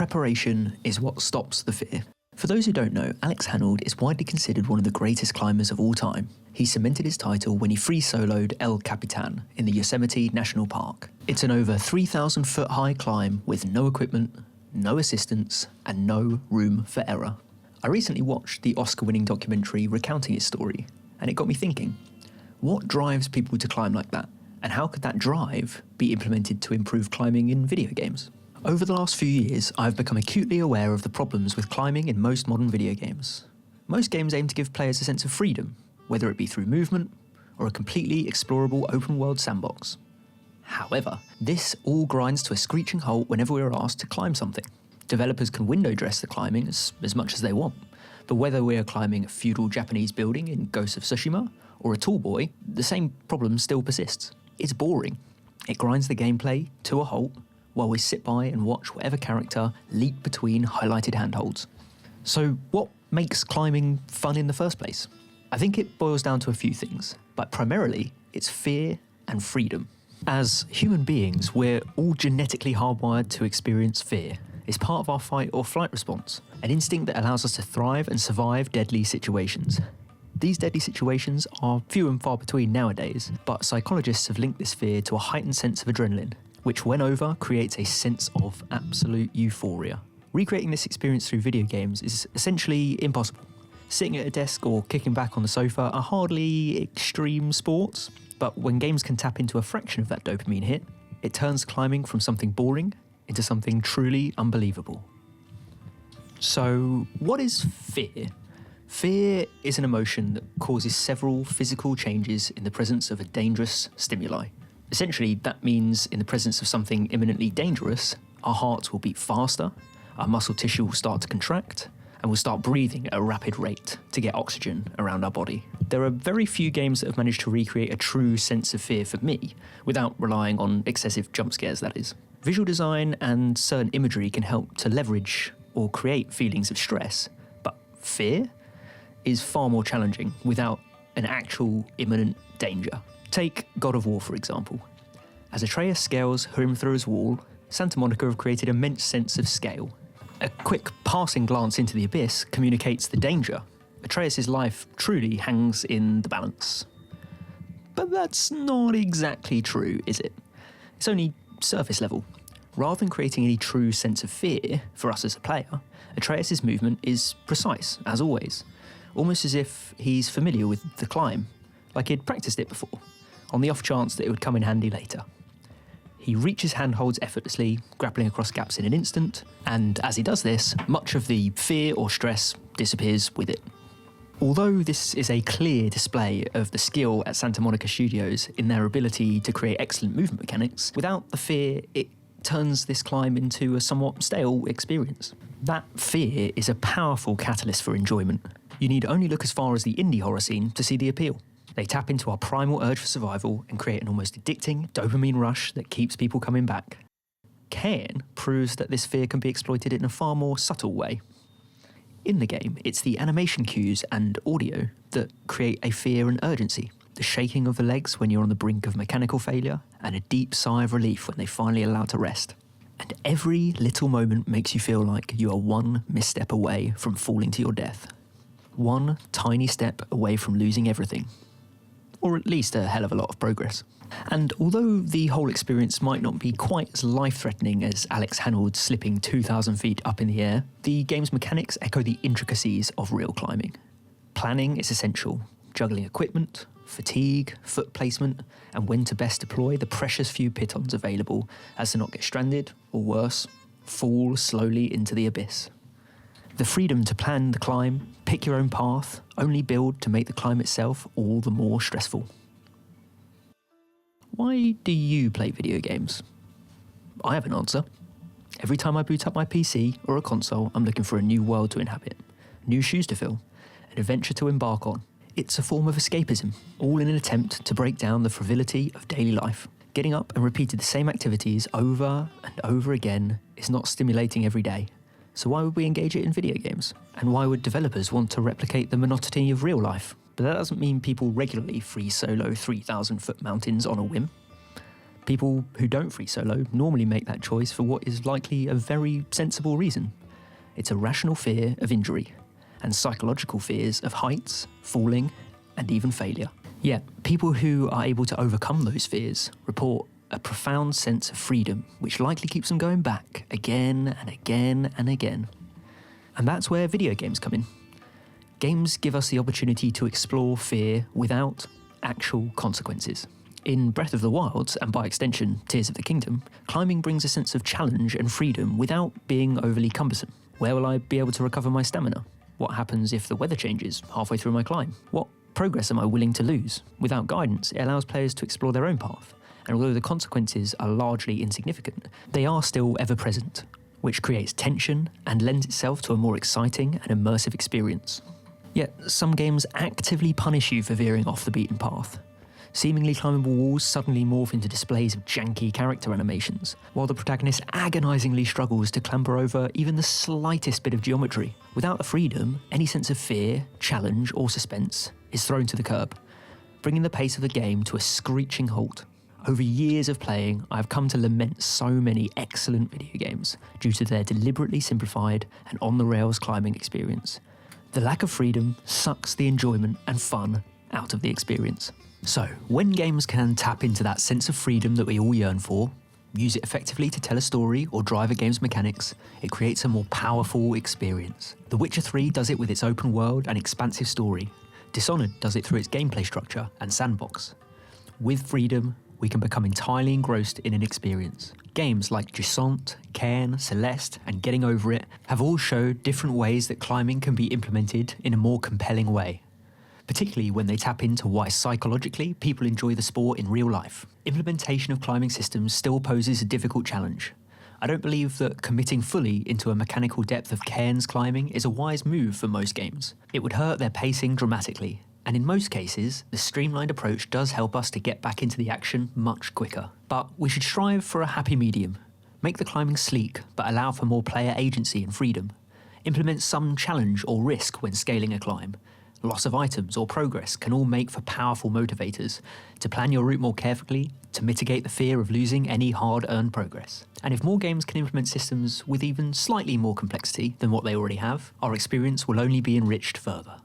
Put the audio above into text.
Preparation is what stops the fear. For those who don't know, Alex Honnold is widely considered one of the greatest climbers of all time. He cemented his title when he free soloed El Capitan in the Yosemite National Park. It's an over 3,000 foot high climb with no equipment, no assistance, and no room for error. I recently watched the Oscar-winning documentary recounting his story, and it got me thinking, what drives people to climb like that? And how could that drive be implemented to improve climbing in video games? Over the last few years, I've become acutely aware of the problems with climbing in most modern video games. Most games aim to give players a sense of freedom, whether it be through movement or a completely explorable open-world sandbox. However, this all grinds to a screeching halt whenever we are asked to climb something. Developers can window dress the climbing as much as they want, but whether we are climbing a feudal Japanese building in Ghost of Tsushima or a tall boy, the same problem still persists. It's boring. It grinds the gameplay to a halt while we sit by and watch whatever character leap between highlighted handholds. So what makes climbing fun in the first place? I think it boils down to a few things, but primarily it's fear and freedom. As human beings, we're all genetically hardwired to experience fear. It's part of our fight or flight response, an instinct that allows us to thrive and survive deadly situations. These deadly situations are few and far between nowadays, but psychologists have linked this fear to a heightened sense of adrenaline, which when over creates a sense of absolute euphoria. Recreating this experience through video games is essentially impossible. Sitting at a desk or kicking back on the sofa are hardly extreme sports, but when games can tap into a fraction of that dopamine hit, it turns climbing from something boring into something truly unbelievable. So, what is fear? Fear is an emotion that causes several physical changes in the presence of a dangerous stimuli. Essentially, that means in the presence of something imminently dangerous, our hearts will beat faster, our muscle tissue will start to contract, and we'll start breathing at a rapid rate to get oxygen around our body. There are very few games that have managed to recreate a true sense of fear for me, without relying on excessive jump scares, that is. Visual design and certain imagery can help to leverage or create feelings of stress, but fear is far more challenging without an actual imminent danger. Take God of War, for example. As Atreus scales Hrimthor's wall, Santa Monica have created an immense sense of scale. A quick passing glance into the abyss communicates the danger. Atreus' life truly hangs in the balance. But that's not exactly true, is it? It's only surface level. Rather than creating any true sense of fear for us as a player, Atreus' movement is precise, as always, almost as if he's familiar with the climb, like he'd practiced it before, on the off chance that it would come in handy later. He reaches handholds effortlessly, grappling across gaps in an instant, and as he does this, much of the fear or stress disappears with it. Although this is a clear display of the skill at Santa Monica Studios in their ability to create excellent movement mechanics, without the fear, it turns this climb into a somewhat stale experience. That fear is a powerful catalyst for enjoyment. You need only look as far as the indie horror scene to see the appeal. They tap into our primal urge for survival and create an almost addicting dopamine rush that keeps people coming back. Cairn proves that this fear can be exploited in a far more subtle way. In the game, it's the animation cues and audio that create a fear and urgency. The shaking of the legs when you're on the brink of mechanical failure, and a deep sigh of relief when they finally allow to rest. And every little moment makes you feel like you are one misstep away from falling to your death. One tiny step away from losing everything. Or at least a hell of a lot of progress. And although the whole experience might not be quite as life-threatening as Alex Honnold slipping 2,000 feet up in the air, the game's mechanics echo the intricacies of real climbing. Planning is essential, juggling equipment, fatigue, foot placement, and when to best deploy the precious few pitons available as to not get stranded, or worse, fall slowly into the abyss. The freedom to plan the climb, pick your own path, only build to make the climb itself all the more stressful. Why do you play video games? I have an answer. Every time I boot up my PC or a console, I'm looking for a new world to inhabit, new shoes to fill, an adventure to embark on. It's a form of escapism, all in an attempt to break down the frivolity of daily life. Getting up and repeating the same activities over and over again is not stimulating every day. So why would we engage it in video games? And why would developers want to replicate the monotony of real life? But that doesn't mean people regularly free solo 3,000 foot mountains on a whim. People who don't free solo normally make that choice for what is likely a very sensible reason. It's a rational fear of injury, and psychological fears of heights, falling, and even failure. Yet, people who are able to overcome those fears report a profound sense of freedom, which likely keeps them going back again and again and again. And that's where video games come in. Games give us the opportunity to explore fear without actual consequences. In Breath of the Wild, and by extension Tears of the Kingdom, climbing brings a sense of challenge and freedom without being overly cumbersome. Where will I be able to recover my stamina? What happens if the weather changes halfway through my climb? What progress am I willing to lose? Without guidance, it allows players to explore their own path, and although the consequences are largely insignificant, they are still ever present, which creates tension and lends itself to a more exciting and immersive experience. Yet, some games actively punish you for veering off the beaten path. Seemingly climbable walls suddenly morph into displays of janky character animations, while the protagonist agonisingly struggles to clamber over even the slightest bit of geometry. Without the freedom, any sense of fear, challenge, or suspense is thrown to the curb, bringing the pace of the game to a screeching halt. Over years of playing, I have come to lament so many excellent video games due to their deliberately simplified and on-the-rails climbing experience. The lack of freedom sucks the enjoyment and fun out of the experience. So, when games can tap into that sense of freedom that we all yearn for, use it effectively to tell a story or drive a game's mechanics, it creates a more powerful experience. The Witcher 3 does it with its open world and expansive story. Dishonored does it through its gameplay structure and sandbox. With freedom, we can become entirely engrossed in an experience. Games like Jusant, Cairn, Celeste, and Getting Over It have all showed different ways that climbing can be implemented in a more compelling way, particularly when they tap into why psychologically people enjoy the sport in real life. Implementation of climbing systems still poses a difficult challenge. I don't believe that committing fully into a mechanical depth of Cairn's climbing is a wise move for most games. It would hurt their pacing dramatically, and in most cases, the streamlined approach does help us to get back into the action much quicker. But we should strive for a happy medium. Make the climbing sleek, but allow for more player agency and freedom. Implement some challenge or risk when scaling a climb. Loss of items or progress can all make for powerful motivators to plan your route more carefully, to mitigate the fear of losing any hard-earned progress. And if more games can implement systems with even slightly more complexity than what they already have, our experience will only be enriched further.